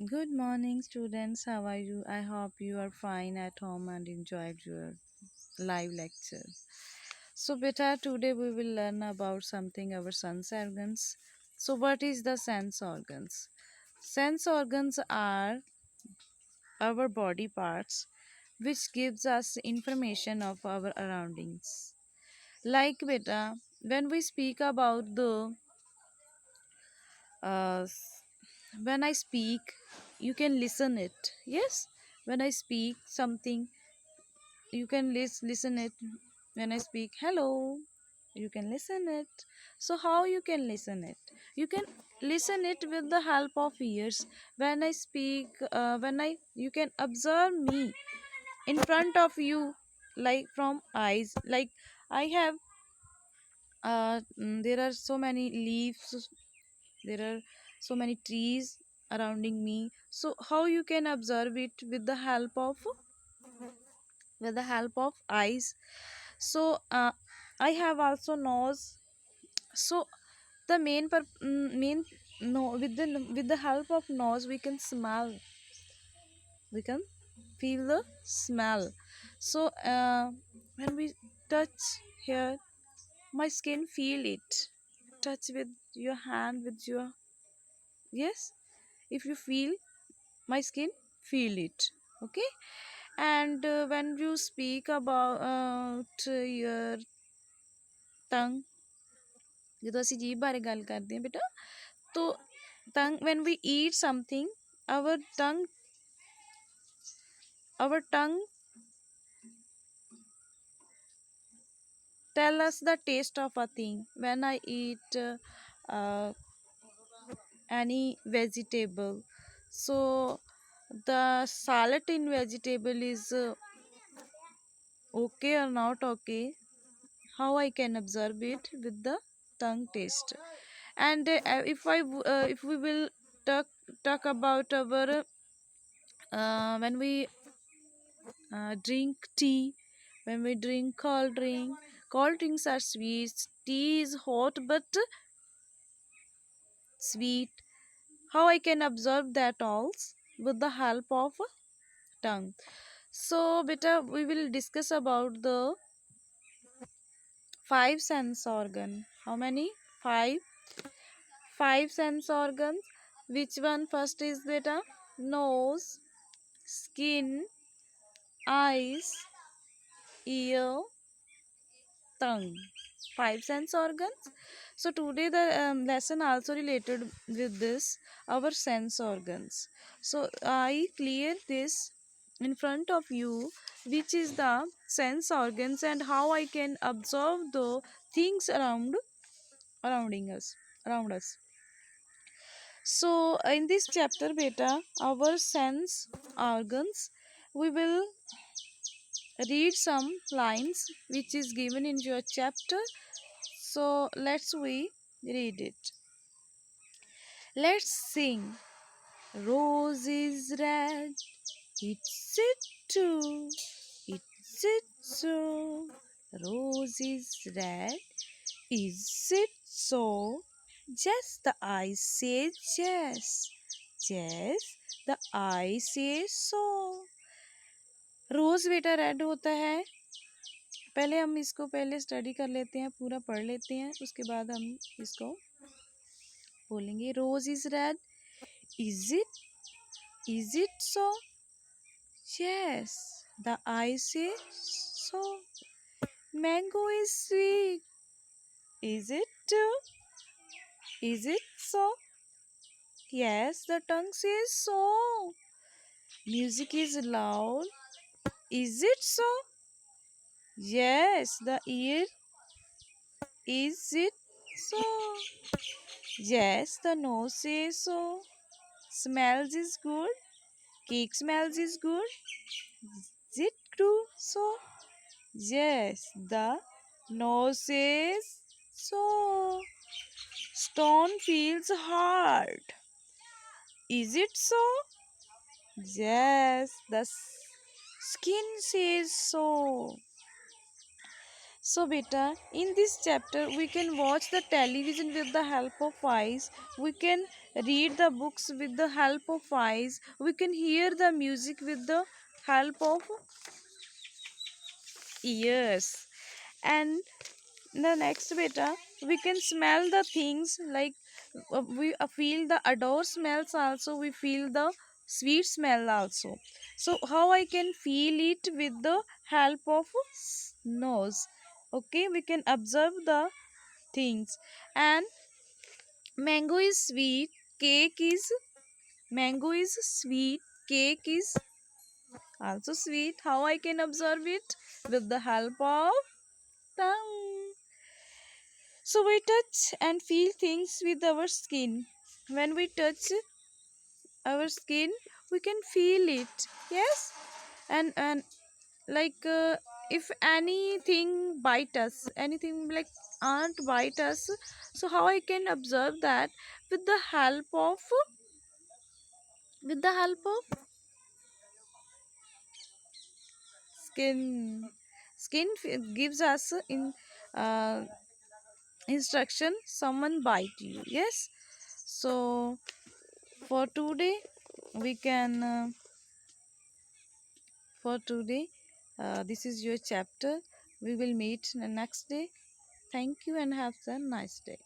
Good morning, students. How are you? I hope you are fine at home and enjoyed your live lecture. So, beta, today we will learn about something our sense organs. So, what is the sense organs? Sense organs are our body parts which gives us information of our surroundings. Like beta, when we speak about the uh, when I speak, you can listen it. Yes, when I speak something, you can listen it. When I speak hello, you can listen it. So how you can listen it? You can listen it with the help of ears. When I speak, when I you can observe me in front of you, like from eyes. Like I have, there are so many leaves, there are so many trees surrounding me. So how you can observe it with the help of eyes. So I have also nose. So the main no with the help of nose we can smell, we can feel the smell. So when we touch here, my skin feel it. Touch with your hand, with your, yes, if you feel, my skin feel it. Okay. And when you speak about your tongue, ਜਦੋਂ ਅਸੀਂ ਜੀਭ ਬਾਰੇ ਗੱਲ ਕਰਦੇ ਹਾਂ ਬੇਟਾ, तो tongue, when we eat something, our tongue our tongue tell us the taste of a thing. When I eat uh, any vegetable, so the salt in vegetable is okay or not okay, how I can observe it with the tongue taste. And if we will talk about our when we drink tea, when we drink cold drinks are sweet, tea is hot but sweet. How I can observe that also with the help of tongue. So beta, we will discuss about the five sense organ. How many? Five sense organs. Which one first is beta? Nose, skin, eyes, ear, tongue. Five sense organs. So today the lesson also related with this, our sense organs. So I clear this in front of you, which is the sense organs and how I can observe the things surrounding us around us. So in this chapter beta, our sense organs, we will read some lines which is given in your chapter. So let's we read it. Let's sing. Rose is red, it's it too, it's it so. Rose is red, is it so? Yes, the eye says yes. Yes, the eye says so. रोज बेटा red होता है। पहले हम इसको पहले study कर लेते हैं, पूरा पढ़ लेते हैं, उसके बाद हम इसको बोलेंगे। Rose is red, is it so? Yes, the eye say so. Mango is sweet, is it too? Is it so? Yes, the tongue says so. Music is loud, is it so? Yes, the ear, is it so? Yes, the nose says so. Smells is good. Cake smells is good. Is it true? So? Yes, the nose says so. Stone feels hard. Is it so? Yes, the skin says so. So beta, in this chapter we can watch the television with the help of eyes, we can read the books with the help of eyes, we can hear the music with the help of ears, and the next beta, we can smell the things like we feel the adore smells also, we feel the sweet smell also. So how I can feel it with the help of nose. Okay, we can observe the things. And mango is sweet, cake is mango is sweet, cake is also sweet. How I can observe it? With the help of tongue. So we touch and feel things with our skin. When we touch our skin, we can feel it. Yes, and like if anything bite us, anything like aren't bite us. So how I can observe that? With the help of with the help of skin. Gives us in uh, instruction. Someone bite you. Yes. So for today we can for today this is your chapter. We will meet the next day. Thank you and have a nice day.